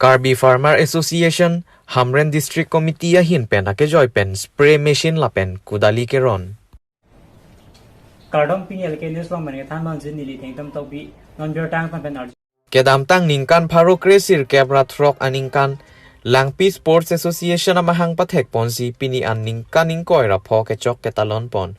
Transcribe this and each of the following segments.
Karbi Farmer Association Hamren District Committee hin pen ake joy pen spray machine la pen kudali ke ron. Kardom pini alke news long mane than man jin ni li theng tam to bi non ber tang tan pen ar Kedam tang ningkan pharo kresir kebra throk aningkan Langpi Sports Association amahang pathek ponsi pini an ningkan ningkoi ra pho ke chok ke talon pon.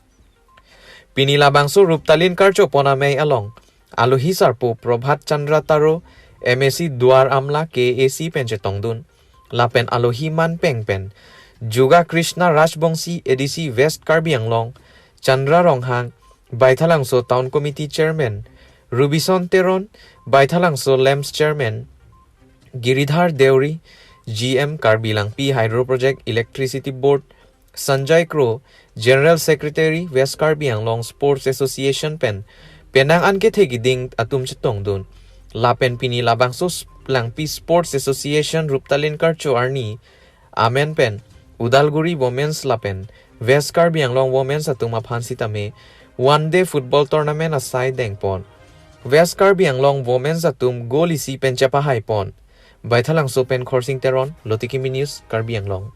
Pini labang su ruptalin karcho pona mei along. Alu hisar po Prabhat Chandra Taro MSC Duar Amla KAC penche tongdun. Lapen alohi man peng pen. Juga Krishna Rajbongsi EDC West Karbi Anglong. Chandra Ronghang Baithalangso Town Committee Chairman. Rubison Teron Baithalangso LEMS Chairman. Giridhar Deuri GM Karbi Langpi Hydro Project Electricity Board. Sanjay Crow General Secretary West Karbi Anglong Sports Association pen. Penang an ke thegi ding atum chetong dun. Lapen pini labang so Langpi Sports Association Ruptalin Karcho Arni. Amen pen. Udalguri Women's Lapen. West Karbi Anglong Women's atum aphansi tame. One day football tournament aside deng pon. West Karbi Anglong Women's atum goal isi pen chapahay pon. Baithalang so pen Khorsing Teron. Lotikimi News Karbi Anglong.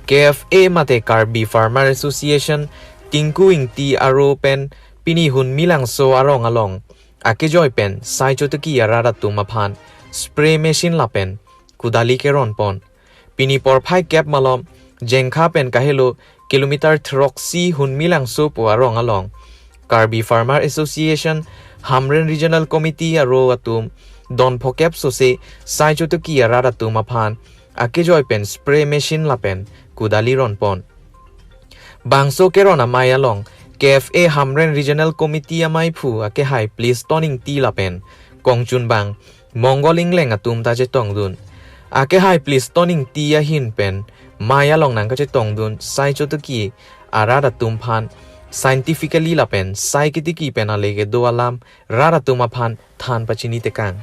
KFA mate Karbi Farmer Association Tingkuing ti aro pen pinihun milang so arong along. Ake joy pen sai chotaki arara tumaphan spray machine lapen kudali ke ron pon. Pini por phai cap malom jengkha pen kahelo kilometer throksi hun milang so po arong along. Karbi Farmer Association Hamren Regional Committee aro atum don phokep so se sai chotaki arara tumaphan ake joy pen spray machine lapen kudali ron pon. Bangso keron amay along KFA Hamren Regional Committee amay phu ake hai please toning ti lapen kongchun bang mongoling leng atum ta che tong dun ake hai please toning ti a hin pen maya long nang ka che tong dun sai chotuki arara tum phan scientifically lapen sai kitiki pen alege do alam rara tum phan than pachini te kang.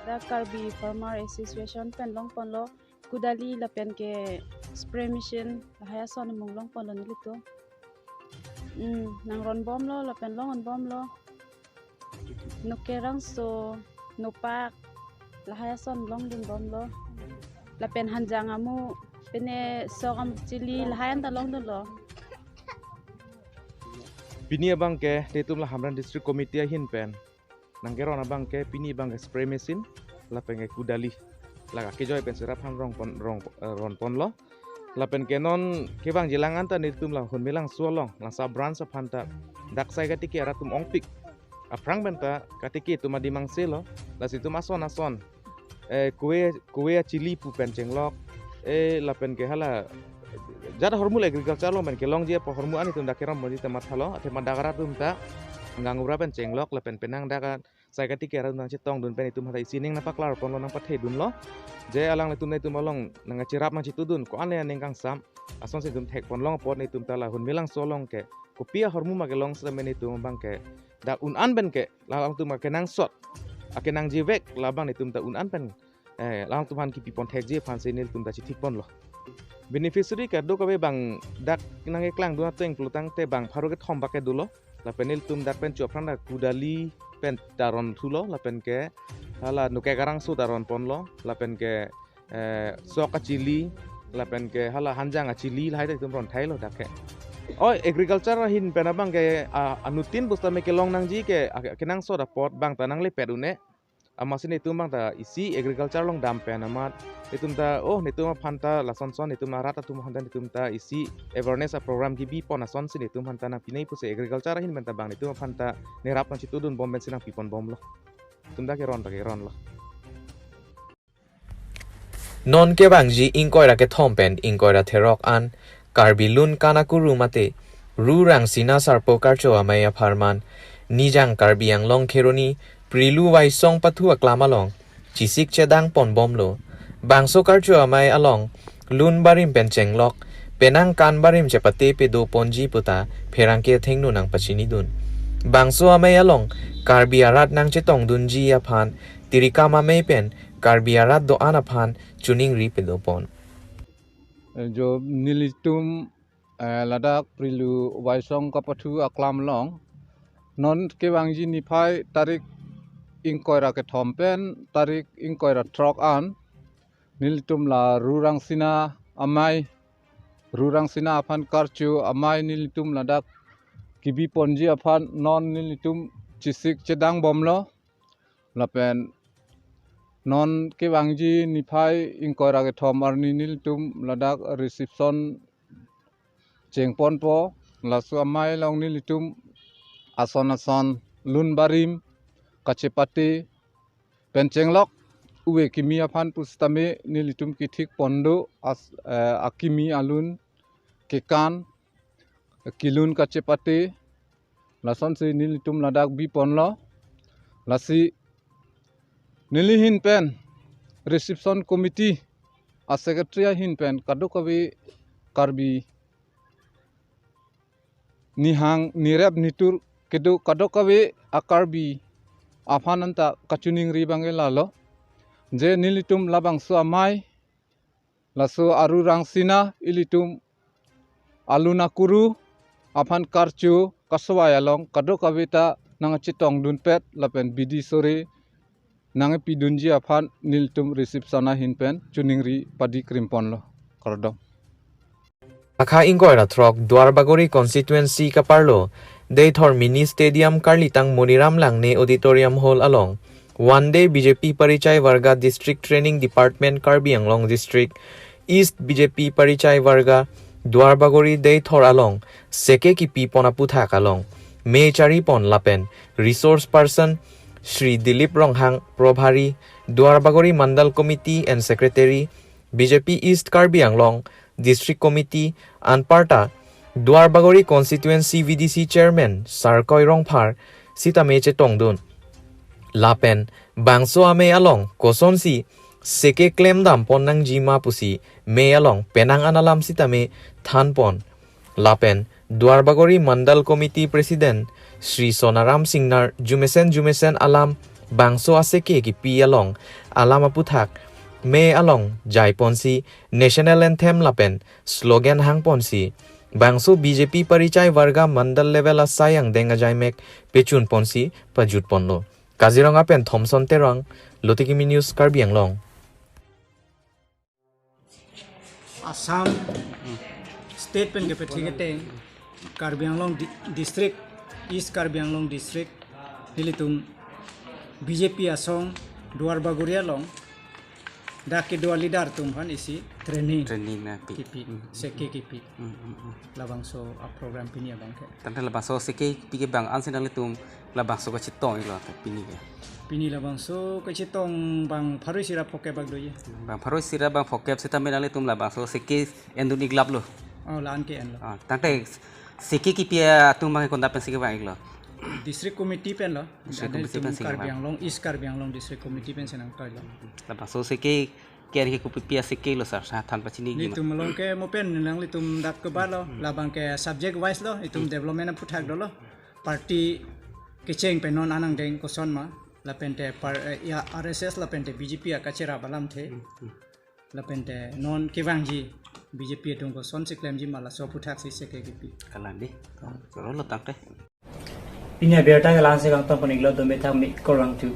the Karbi Farmer Association pen long pon lo kudali la pen ke spray machine la haya son mong long pon lo nilito nang ron bom lo la pen long on bom lo no kerang so no pak la haya son long dun bom lo la pen hanjang amu pene sogam chili la hayan ta long dun lo Pini abang ke tetum la Hamran District Committee hin pen nangkeron abang ke pini abang ke spray machine la pen ke kudali la ke joy pen serap han ron pon lo la pen ke non ke bang jilangan ta tetum la hun melang suolong la sa brand sa phanta dak sai ka tiki aratum ongpik aprang benta ka tiki tu madimang selo la situ ason kue chili pu pen cenglok la pen ke hala jada hormul agriculture lo men ke long je po hormu ani tum dakeram modi temat halo ate madagara tum ta ngangura pen cenglok la pen penang daga sai ka tiki aram nang cetong dun pen itum hata isining na paklar pon lo nang pathe dun lo je alang le tum na itum along nang cirap ma citu dun ko ane aning kang sam ason se tum thek pon long pot ni tum tala hun milang solong ke kopia hormu ma ke long se men itum bang ke dak un an ben ke la lang tum ma ke nang sot ake nang jevek la bang ni tum ta un an pen lang tum han ki pi pon thek je phan se nil tum ta ci thik pon lo beneficiary ka do ka be bang dak nang eklang do teng plutang te bang pharo ke thom ba ke dulo la penil tum dak pen chop phang da kudali pen taron thulo la pen ke hala nuke garang su taron pon lo la pen ke sok chili la pen ke hala hanjang chili la hai tum ron thai lo dak ke oi agriculture hin pen abang ke anutin busta me ke long nang ji ke kenang so da pot bang tanang le pedune amasin itu bang ta isi agriculture long dam pen amat itum ta nitum phanta la son nitum rata tum handa nitum ta isi awareness program gibi pon son sin nitum hanta na pinai puse agriculture hin benta bang nitum phanta nerap na chitudun bom ben sinang pipon bom lo tum da ke ron lo non ke bangji ingkoi ra ke thompen ingkoi ra therok an Karbi lun kanakuru mate rurang sina sarpo karcho amaya pharman nijang Karbi ang long kheroni prilu wai song pathu aklamalong chisik chedang pon bomlo bangso karcho amay along lun barim pencenglok penang kan barim chepate pe do ponji puta pherangke thengnu nang pachini dun bangso amay along Karbi arat nang chetong dunji aphan tirika mamay pen Karbi arat do anaphan chuning ri pe do pon jo nilitum ladak prilu waisong kapathu aklam long non ke bangji ni phai tarik ingkoira ke thompen tarik ingkoira trok an nilitum la rurang sina aphan karchu amai nilitum ladak kibi ponji aphan non nilitum chisik chedang bomlo lapen non ke bangji ni phai ingkoira ke thom arni nilitum ladak reception chengpon po lasu amai long nilitum ason lun barim kacepati pencenglok uwe kimi aphan pustame nilitum kithik pondo akimi alun kekan kilun kacepati lason se nilitum ladak bi ponlo lasi nilihin pen reception committee a secretary hin pen kadukawi Karbi nihang nirep nitur kedu kadukawi akarbi aphananta kachuning ribange lalo je nilitum labang su amai lasu arurang sina ilitum aluna kuru aphan karchu kaswaya long kado kavita nang chitong dunpet lapen bidi sore nang pidunji aphan nilitum receptiona hinpen chuningri padi krimpon lo kordom akha ingkoi ra throk Dwarbagori constituency kaparlo Deithor mini stadium Karlitang Moniram Langne auditorium hall along one day BJP Parichai Varga district training department Karbi Anglong district East BJP Parichai Varga Dwarbagori Deithor along seke ki pi ponaputha kalong me chari pon lapen resource person Shri Dilip Ronghang Probhari Dwarbagori Mandal Committee and Secretary BJP East Karbi Anglong District Committee Anparta Dwarbagori Constituency VDC Chairman Sarkoi Rongphar Sitame Chetongdun Lapen Bangso Ame Along Kosonsi Seke Claim Dam Ponang Jima Pusi Me Along Penang Analam Sitame Thanpon Lapen Dwarbagori Mandal Committee President Shri Sonaram Singnar Jumesen Alam bangso aseke ki pi along alama puthak me along jai ponsi national anthem lapen slogan hang ponsi bangso BJP Parichay Varga Mandal level asayang denga jaimek pechun ponsi pajut ponlo Kaziranga pen Thomson Terang Lotikimi News Karbi Anglong Assam state pen ke petigete Karbi Anglong district East Karbi Anglong district nilitum BJP asong duar baguria long dak kedua leader tumhan isi training na pi kipi seke kipi labang so program pini abang ke tante labang so seke pi ke bang ansin dang litum labang so ka chitong ilo ta pini ke pini labang so kecitong bang pharu sira poke bag doye bang pharoi sira bang fokep sita me dang litum labang so seke endun iglap lo lan ke en lo tante seke ki pi atum bang konda pen seke bang ilo district committee pen lo District committee pen sing Karbi bang. Anglong East Karbi Anglong district committee pen senang kai lo labang so seke kian ki kupi pi seke lo sar sa than pachini gi litum long ke mo pen nang litum dak ke balo labang ke subject wise lo itum development na puthak do lo party kecheng pe non anang deng ko son ma la pente par ya RSS la pente BJP akachera balam the la pente non kivangji BJP tung ko son siklem ji mala so puthak si seke gipi kalan di ro lo tante Pinya berta ke langsung kang tong peniglo do metham mi korang tu